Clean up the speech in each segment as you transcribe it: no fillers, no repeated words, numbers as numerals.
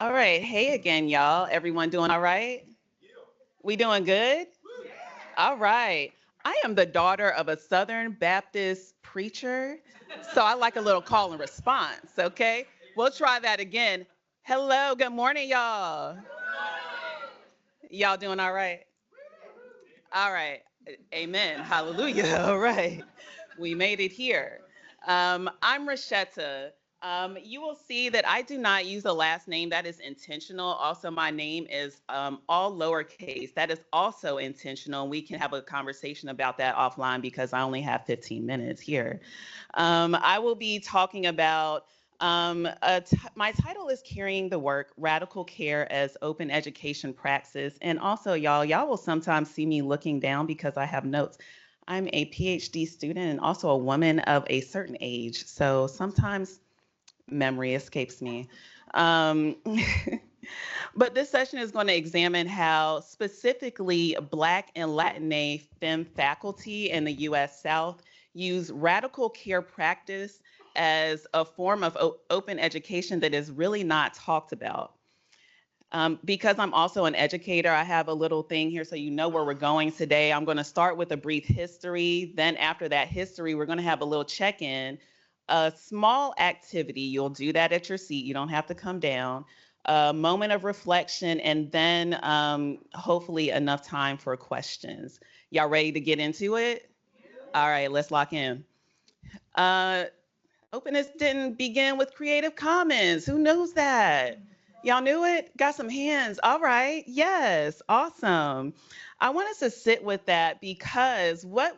All right. Hey again, y'all. Everyone doing all right? We doing good? All right. I am the daughter of a Southern Baptist preacher, so I like a little call and response, okay? We'll try that again. Hello, good morning, y'all. Y'all doing all right? All right. Amen. Hallelujah. All right. We made it here. I'm rehshetta. You will see that I do not use a last name. That is intentional. Also, my name is all lowercase. That is also intentional. We can have a conversation about that offline because I only have 15 minutes here. I will be talking about my title is Carrying the Work, Radical Care as Open Education Praxis. And also, y'all will sometimes see me looking down because I have notes. I'm a PhD student and also a woman of a certain age. So sometimes memory escapes me. Um, but this session is going to examine how specifically Black and Latinx FEM faculty in the US South use radical care practice as a form of open education that is really not talked about. Because I'm also an educator, I have a little thing here so you know where we're going today. I'm going to start with a brief history. Then after that history, we're going to have a little check-in, a small activity. You'll do that at your seat. You don't have to come down. A moment of reflection, and then hopefully enough time for questions. Y'all ready to get into it? All right, let's lock in. Uh, Openness didn't begin with Creative Commons. Who knows that? Y'all knew it? Got some hands. All right. Yes. Awesome. I want us to sit with that because what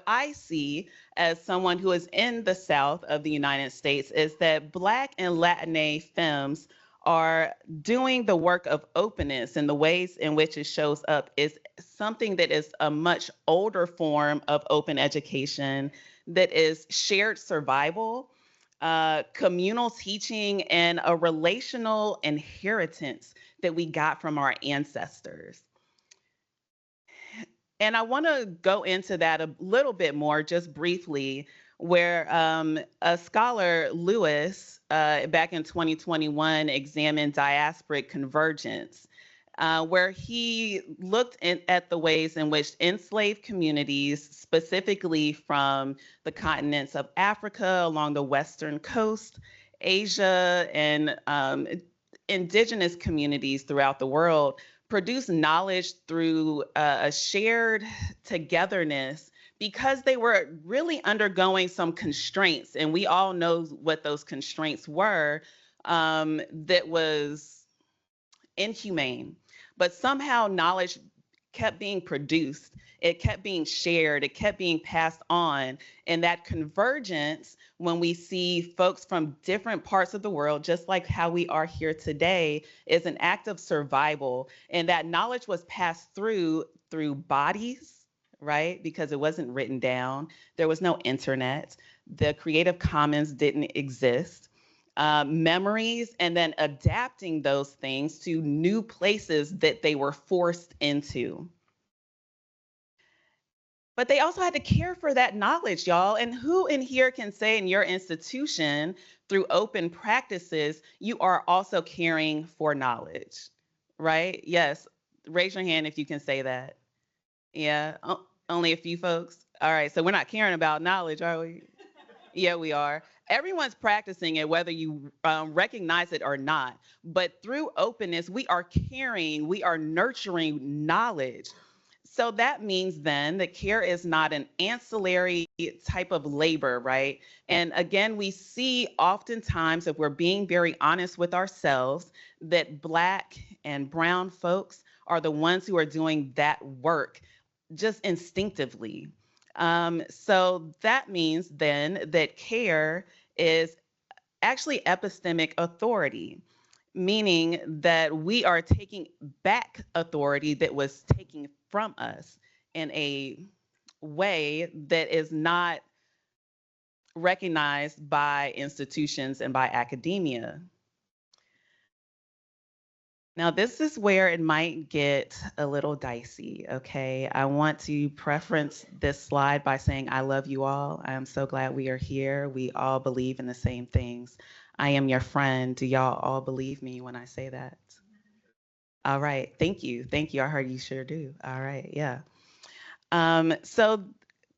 I see as someone who is in the South of the United States is that Black and Latinx femmes are doing the work of openness, and the ways in which it shows up is something that is a much older form of open education that is shared survival, communal teaching, and a relational inheritance that we got from our ancestors. And I want to go into that a little bit more, just briefly, where a scholar, Lewis, back in 2021, examined diasporic convergence, where he looked at the ways in which enslaved communities, specifically from the continents of Africa along the Western coast, Asia, and indigenous communities throughout the world, produce knowledge through a shared togetherness because they were really undergoing some constraints. And we all know what those constraints were, that was inhumane. But somehow knowledge kept being produced, it kept being shared, it kept being passed on. And that convergence, when we see folks from different parts of the world, just like how we are here today, is an act of survival. And that knowledge was passed through bodies, right? Because it wasn't written down. There was no internet. The Creative Commons didn't exist. Memories, and then adapting those things to new places that they were forced into. But they also had to care for that knowledge, y'all. And who in here can say in your institution, through open practices, you are also caring for knowledge, right? Yes. Raise your hand if you can say that. Yeah. Only a few folks. All right. So we're not caring about knowledge, are we? Yeah, we are. Everyone's practicing it, whether you recognize it or not. But through openness, we are caring, we are nurturing knowledge. So that means then that care is not an ancillary type of labor, right? And again, we see oftentimes, if we're being very honest with ourselves, that Black and Brown folks are the ones who are doing that work just instinctively. So that means then that care is actually epistemic authority, meaning that we are taking back authority that was taken from us in a way that is not recognized by institutions and by academia. Now, this is where it might get a little dicey, okay? I want to preference this slide by saying I love you all. I am so glad we are here. We all believe in the same things. I am your friend. Do y'all all believe me when I say that? All right. Thank you. Thank you. I heard you sure do. All right. Yeah. So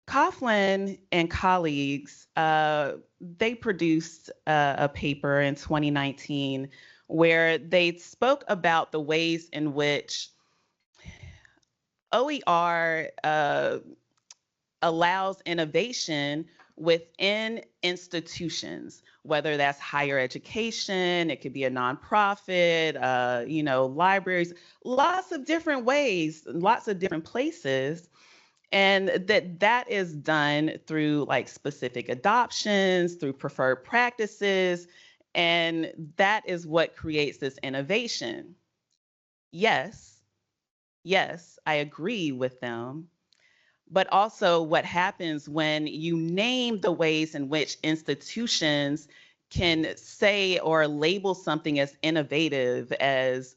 Coughlin and colleagues, they produced a paper in 2019 where they spoke about the ways in which OER allows innovation within institutions, whether that's higher education, it could be a nonprofit, libraries, lots of different ways, lots of different places. And that is done through like specific adoptions, through preferred practices, and that is what creates this innovation. Yes, yes, I agree with them. But also, what happens when you name the ways in which institutions can say or label something as innovative, as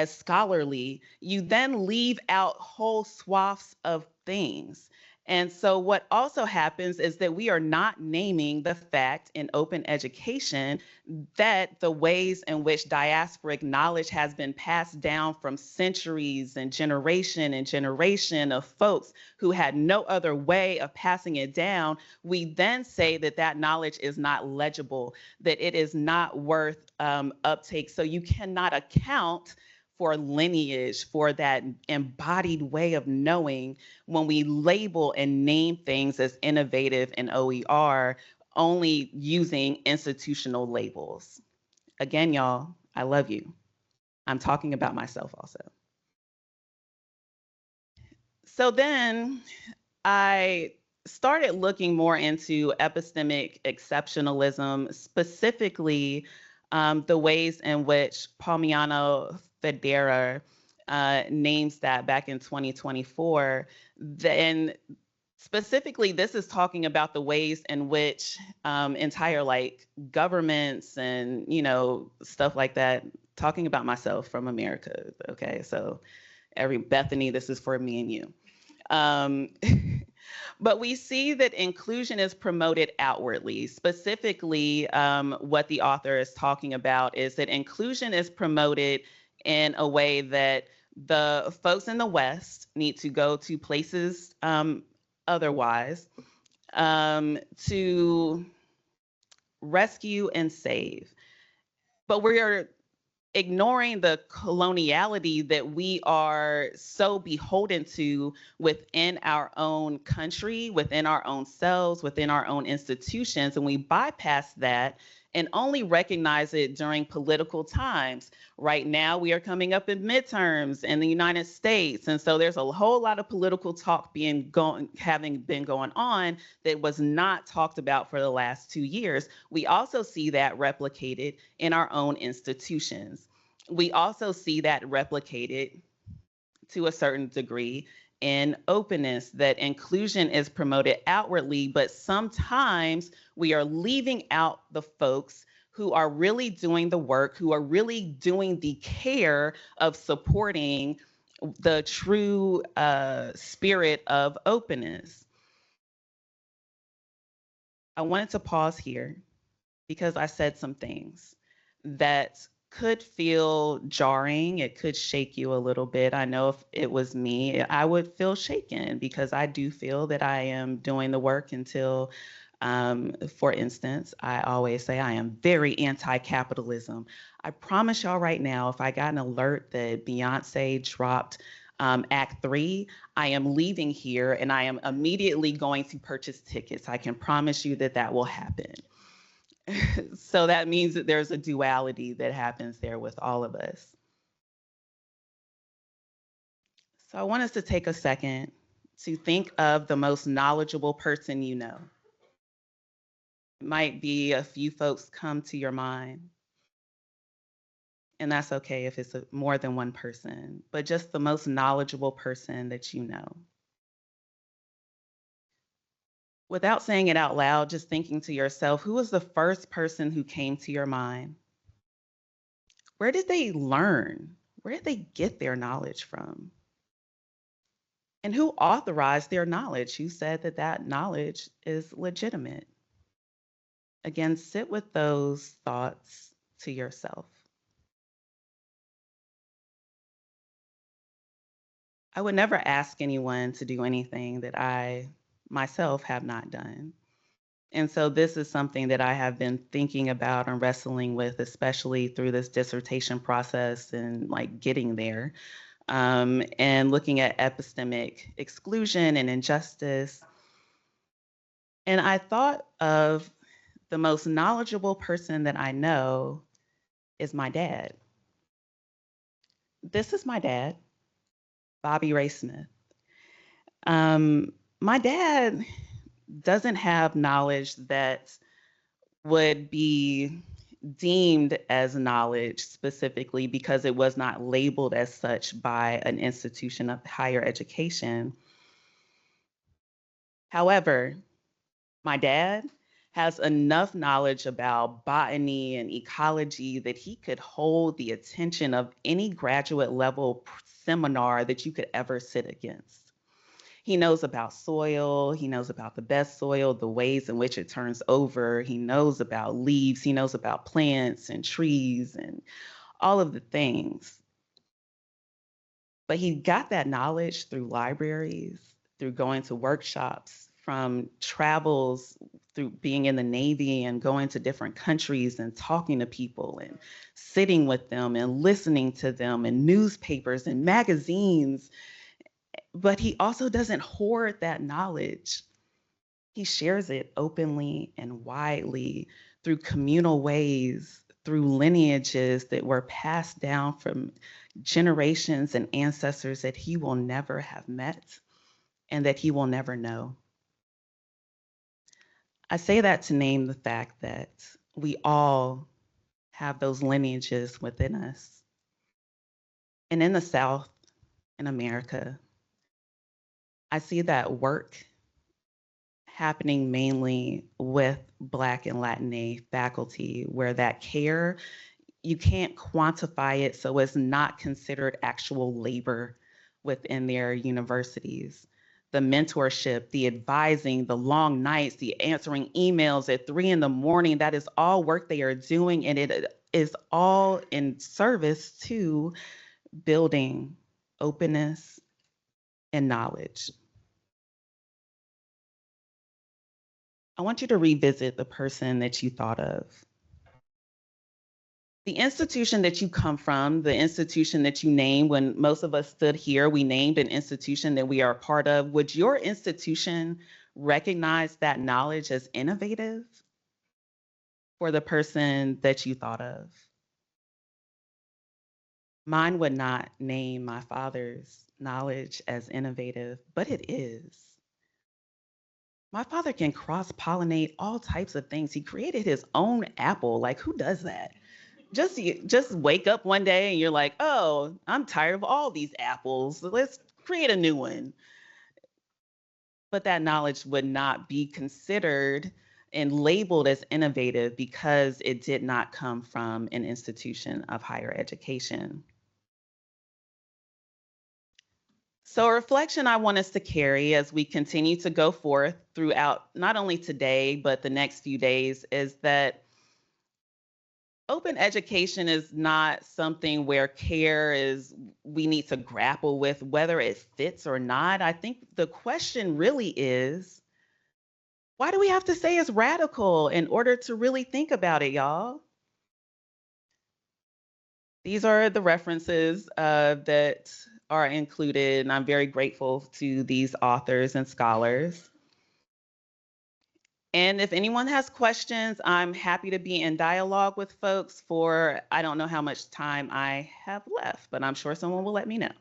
scholarly, you then leave out whole swaths of things. And so, what also happens is that we are not naming the fact in open education that the ways in which diasporic knowledge has been passed down from centuries and generation of folks who had no other way of passing it down, we then say that that knowledge is not legible, that it is not worth uptake. So you cannot account for lineage, for that embodied way of knowing when we label and name things as innovative and OER only using institutional labels. Again, y'all, I love you. I'm talking about myself also. So then I started looking more into epistemic exceptionalism, specifically the ways in which Palmiano Federa names that back in 2024. And specifically, this is talking about the ways in which entire like governments and, stuff like that, talking about myself from America. Okay, so Bethany, this is for me and you. But we see that inclusion is promoted outwardly. Specifically, what the author is talking about is that inclusion is promoted in a way that the folks in the West need to go to places otherwise to rescue and save. But we're ignoring the coloniality that we are so beholden to within our own country, within our own selves, within our own institutions, and we bypass that and only recognize it during political times. Right now, we are coming up in midterms in the United States, and so there's a whole lot of political talk having been going on that was not talked about for the last 2 years. We also see that replicated in our own institutions. We also see that replicated to a certain degree in openness, that inclusion is promoted outwardly, but sometimes we are leaving out the folks who are really doing the work, who are really doing the care of supporting the true spirit of openness. I wanted to pause here because I said some things that could feel jarring. It could shake you a little bit. I know if it was me, I would feel shaken because I do feel that I am doing the work until, for instance, I always say I am very anti-capitalism. I promise y'all right now, if I got an alert that Beyonce dropped Act 3, I am leaving here and I am immediately going to purchase tickets. I can promise you that that will happen. So that means that there's a duality that happens there with all of us. So I want us to take a second to think of the most knowledgeable person you know. It might be a few folks come to your mind, and that's okay if it's more than one person, but just the most knowledgeable person that you know. Without saying it out loud, just thinking to yourself, who was the first person who came to your mind? Where did they learn? Where did they get their knowledge from? And who authorized their knowledge? Who said that that knowledge is legitimate? Again, sit with those thoughts to yourself. I would never ask anyone to do anything that I myself have not done. And so this is something that I have been thinking about and wrestling with, especially through this dissertation process and like getting there, and looking at epistemic exclusion and injustice. And I thought of the most knowledgeable person that I know is my dad. This is my dad, Bobby Ray Smith. My dad doesn't have knowledge that would be deemed as knowledge specifically because it was not labeled as such by an institution of higher education. However, my dad has enough knowledge about botany and ecology that he could hold the attention of any graduate level seminar that you could ever sit against. He knows about soil, he knows about the best soil, the ways in which it turns over, he knows about leaves, he knows about plants and trees and all of the things. But he got that knowledge through libraries, through going to workshops, from travels, through being in the Navy and going to different countries and talking to people and sitting with them and listening to them, and newspapers and magazines. But he also doesn't hoard that knowledge. He shares it openly and widely through communal ways, through lineages that were passed down from generations and ancestors that he will never have met and that he will never know. I say that to name the fact that we all have those lineages within us. And in the South, in America, I see that work happening mainly with Black and Latinx faculty, where that care, you can't quantify it, so it's not considered actual labor within their universities. The mentorship, the advising, the long nights, the answering emails at 3 a.m, that is all work they are doing, and it is all in service to building openness and knowledge. I want you to revisit the person that you thought of. The institution that you come from, the institution that you named, when most of us stood here, we named an institution that we are a part of. Would your institution recognize that knowledge as innovative for the person that you thought of? Mine would not name my father's knowledge as innovative, but it is. My father can cross-pollinate all types of things. He created his own apple. Like, who does that? Just wake up one day and you're like, oh, I'm tired of all these apples. Let's create a new one. But that knowledge would not be considered and labeled as innovative because it did not come from an institution of higher education. So a reflection I want us to carry as we continue to go forth throughout not only today, but the next few days, is that open education is not something where care is, we need to grapple with whether it fits or not. I think the question really is, why do we have to say it's radical in order to really think about it, y'all? These are the references that are included, and I'm very grateful to these authors and scholars. And if anyone has questions, I'm happy to be in dialogue with folks for, I don't know how much time I have left, but I'm sure someone will let me know.